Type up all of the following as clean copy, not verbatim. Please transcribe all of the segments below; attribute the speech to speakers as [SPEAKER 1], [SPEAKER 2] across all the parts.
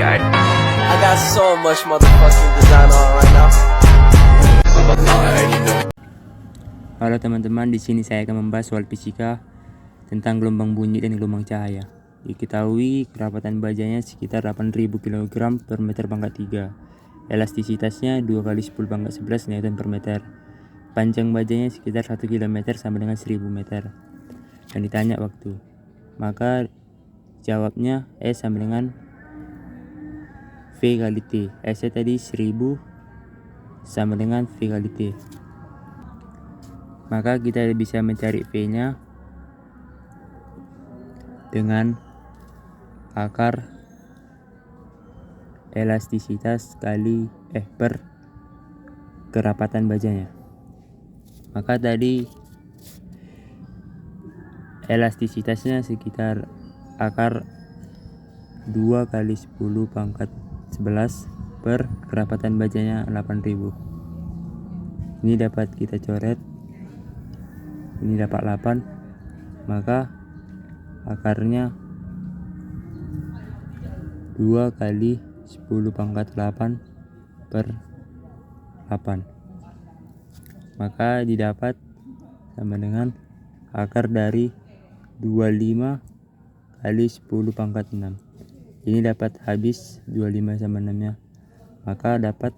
[SPEAKER 1] guy.
[SPEAKER 2] I got so much motherfucking design on right now.
[SPEAKER 3] Halo teman-teman, di sini saya akan membahas soal fisika tentang gelombang bunyi dan gelombang cahaya. Diketahui kerapatan bajanya sekitar 8000 kg per meter pangkat 3. Elastisitasnya 2 kali 10 pangkat 11 Newton per meter. Panjang bajanya sekitar 1 km sama dengan 1000 meter. Dan ditanya waktu, maka jawabnya S sama dengan V kali T. S nya tadi 1000 sama dengan V kali T. Maka kita bisa mencari V nya dengan akar elastisitas kali per kerapatan bajanya. Maka tadi elastisitasnya sekitar akar 2 kali 10 pangkat 11 per kerapatan bajanya 8000. Ini dapat kita coret, ini dapat 8, maka akarnya 2 kali 10 pangkat 8 per 8, maka didapat sama dengan akar dari 25 kali 10 pangkat 6. Ini dapat habis 25 sama 6 nya, maka dapat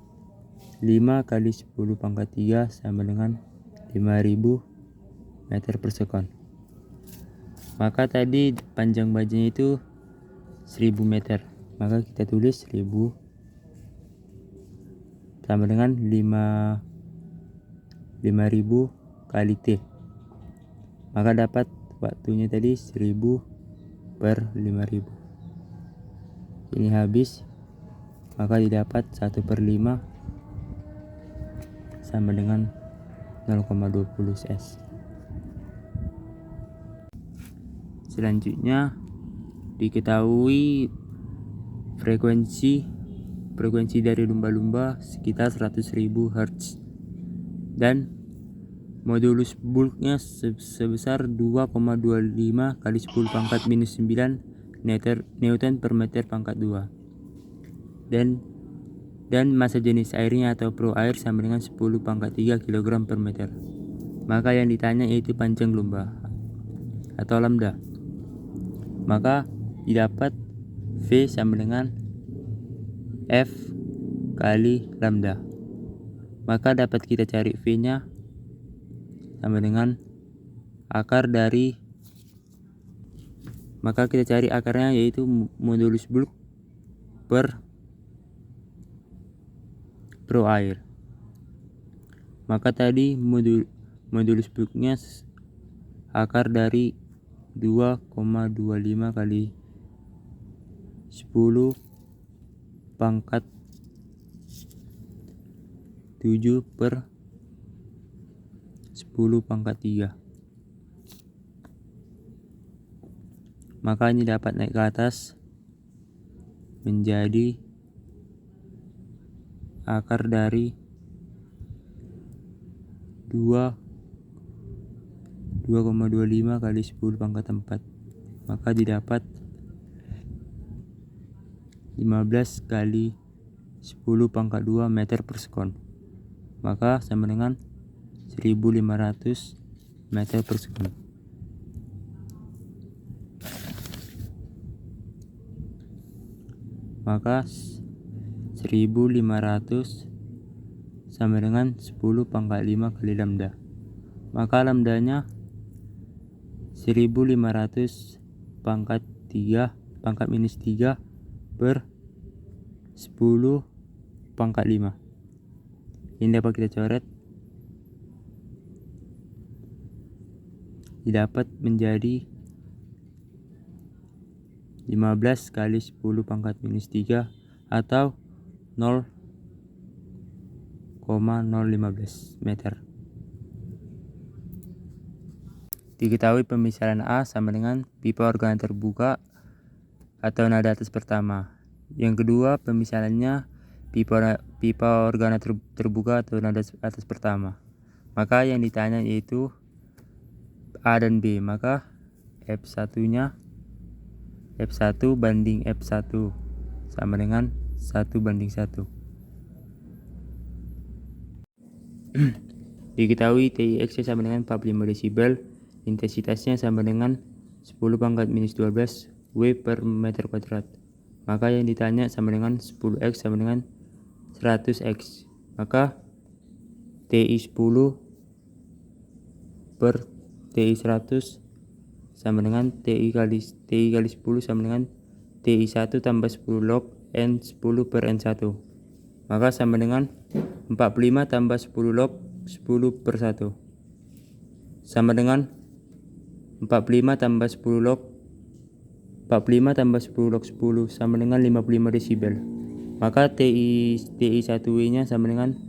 [SPEAKER 3] 5 kali 10 pangkat 3 sama dengan 5000 meter per sekon. Maka tadi panjang bajanya itu 1000 meter, maka kita tulis 1000 sama dengan 5000 kali T, maka dapat waktunya tadi 1000 per 5000. Ini habis, maka didapat 1/5 sama dengan 0,20 S. Selanjutnya diketahui frekuensi dari lumba-lumba sekitar 100.000 Hz dan modulus bulknya sebesar 2,25 kali 10 pangkat minus 9 Newton per meter pangkat 2, dan massa jenis airnya atau pro air sama dengan 10 pangkat 3 kg per meter. Maka yang ditanya yaitu panjang lumba atau lambda, maka didapat V sama dengan F kali lambda. Maka dapat kita cari V nya sama dengan akar dari, maka kita cari akarnya yaitu modulus bulk per pro air. Maka tadi modulus bulknya akar dari 2,25 kali 10 pangkat 7 per 10 pangkat 3. Maka ini dapat naik ke atas menjadi akar dari 2,25 kali 10 pangkat 4, maka didapat 15 kali 10 pangkat 2 meter per sekon, maka sama dengan 1500 meter per sekon. Maka 1500 sama dengan 10 pangkat 5 kali lambda, maka lambdanya 1500 pangkat 3 pangkat minus 3 per 10 pangkat 5. Ini dapat kita coret, didapat menjadi 15 kali 10 pangkat minus 3 atau 0,015 meter. Diketahui pemisalan A sama dengan pipa organ terbuka atau nada atas pertama. Yang kedua pemisalannya pipa organ terbuka atau nada atas pertama. Maka yang ditanya yaitu A dan B, maka F1 banding F1 sama dengan 1:1. Diketahui TIX sama dengan 45 desibel, intensitasnya sama dengan 10⁻⁻12 W per meter kuadrat. Maka yang ditanya sama dengan 10X sama dengan 100X. Maka TI 10 per TI 100 sama dengan TI kali 10 sama dengan TI 1 tambah 10 log N10 per N1. Maka sama dengan 45 tambah 10 log 10 per 1 sama dengan 45 tambah 10 log 45 tambah 10 log 10 sama dengan 55 desibel. Maka TI 1W nya sama dengan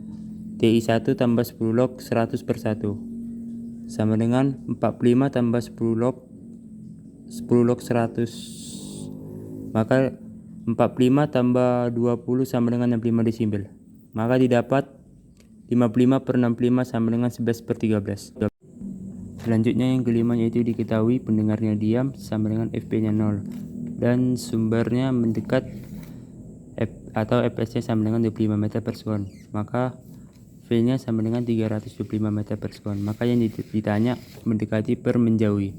[SPEAKER 3] TI 1 tambah 10 log 100 per 1 sama dengan 45 tambah 10 log 100. Maka 45 tambah 20 sama dengan 65 desibel. Maka didapat 55 per 65 sama dengan 11 per 13. Selanjutnya yang kelima yaitu diketahui pendengarnya diam sama dengan FP nya 0 dan sumbernya mendekat atau FS nya sama dengan 25 meter per sekon. Maka V nya sama dengan 325 meter per sekon. Maka yang ditanya mendekati per menjauhi.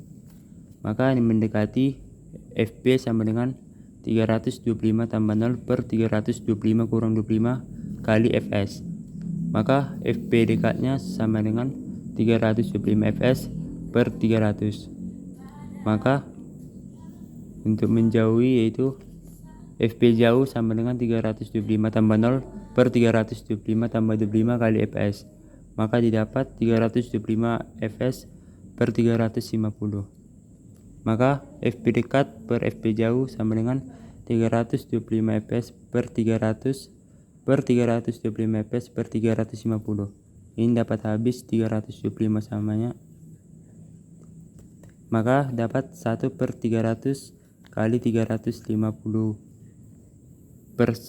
[SPEAKER 3] Maka yang mendekati FP sama dengan 325 tambah 0 per 325 kurang 25 kali Fs. Maka FP dekatnya sama dengan 325 Fs per 300. Maka untuk menjauhi yaitu FP jauh sama dengan 325 tambah 0 per 325 tambah 25 kali Fs. Maka didapat 325 Fs per 350. Maka FP dekat per FP jauh sama dengan 325 Fs per 300 per 325 Fs per 350. Ini dapat habis 325 samanya. Maka dapat 1 per 300 kali 350 per 1.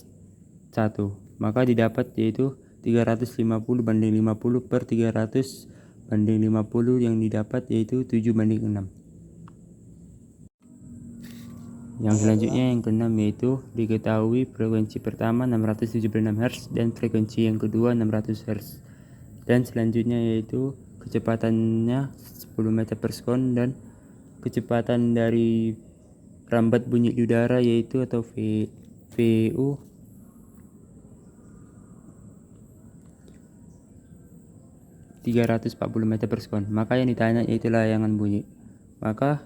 [SPEAKER 3] Maka didapat yaitu 350 banding 50 per 300 banding 50 yang didapat yaitu 7:6. Yang selanjutnya yang keenam yaitu diketahui frekuensi pertama 676 Hz dan frekuensi yang kedua 600 Hz. Dan selanjutnya yaitu kecepatannya 10 meter per sekon dan kecepatan dari rambat bunyi di udara yaitu atau VU (340 meter per sekon). Maka yang ditanya yaitu layangan bunyi. Maka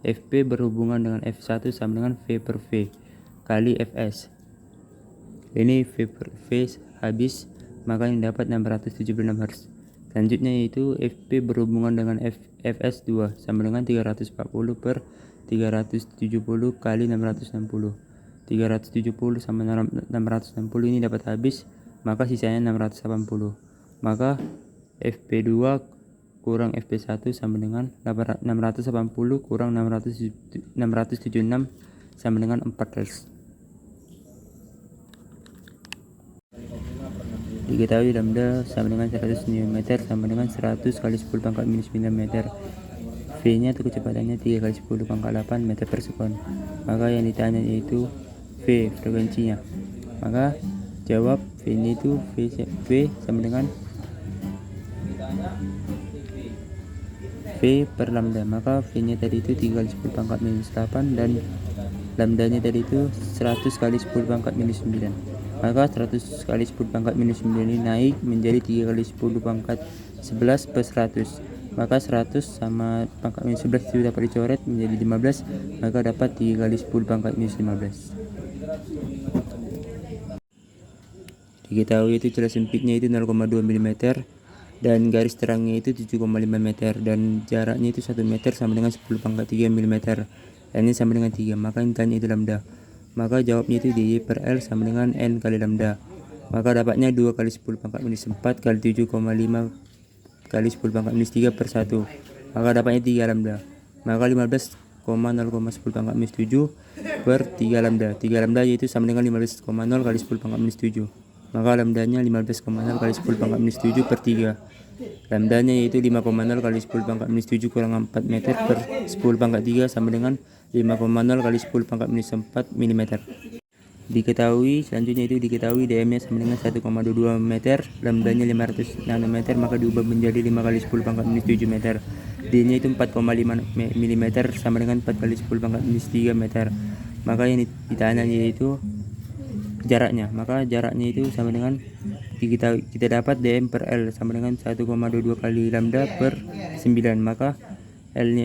[SPEAKER 3] FP berhubungan dengan F1 sama dengan V per V kali Fs. Ini V per V habis, maka yang dapat 676 Hz. Selanjutnya yaitu FP berhubungan dengan Fs2 sama dengan 340 per 370 kali 660. 370 sama 660 ini dapat habis, maka sisanya 680. Maka FP2 kurang FP1 sama dengan 680 kurang 676 sama dengan 4 Hz. Diketahui lambda sama dengan 100 Nm sama dengan 100 kali 10 pangkat minus 9 meter. V nya itu kecepatannya 3 kali 10 pangkat 8 meter per sekon. Maka yang ditanya yaitu V frekuensinya. Maka jawab V ini itu V sama dengan V per lambda. Maka V nya tadi itu 3 kali 10 pangkat minus 8 dan lambdanya tadi itu 100 kali 10 pangkat minus 9. Maka 100 kali 10 pangkat minus 9 ini naik menjadi 3 kali 10 pangkat 11 per 100. Maka 100 sama pangkat minus 11 itu dapat dicoret menjadi 15. Maka dapat 3 kali 10 pangkat minus 15. Diketahui itu celah sempitnya itu 0,2 mm dan garis terangnya itu 7,5 meter dan jaraknya itu 1 meter sama dengan 10 pangkat 3 mm. Dan ini sama dengan 3. Maka yang ditanya itu lambda. Maka jawabnya itu DY per L sama dengan N kali lambda. Maka dapatnya 2 kali 10 pangkat minus 4 kali 7,5 kali 10 pangkat minus 3 per 1. Maka dapatnya 3 lambda. Maka 15,0,10 pangkat minus 7 per 3 lambda. 3 lambda yaitu sama dengan 15,0 kali 10 pangkat minus 7. Maka lambdanya 15,0 kali 10 pangkat minus 7 per 3. Lambdanya yaitu 5,0 kali 10 pangkat minus 7 kurang 4 meter per 10 pangkat 3 sama dengan 5,0 kali 10 pangkat minus 4 mm. Selanjutnya itu diketahui DM nya sama dengan 1,22 meter, lambdanya 500 nanometer, maka diubah menjadi 5 kali 10 pangkat minus 7 meter. D nya itu 4,5 mm sama dengan 4 kali 10 pangkat minus 3 meter. Maka yang ditanya yaitu jaraknya, maka jaraknya itu sama dengan kita dapat DM per L sama dengan 1,22 kali lambda per 9, maka L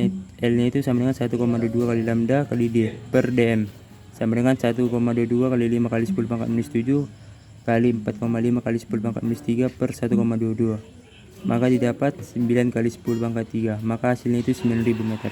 [SPEAKER 3] nya itu sama dengan 1,22 kali lambda kali D per DM sama dengan 1,22 kali 5 kali 10 pangkat minus 7 kali 4,5 kali 10 pangkat minus 3 per 1,22, maka didapat 9 kali 10 pangkat 3, maka hasilnya itu 9.000 meter.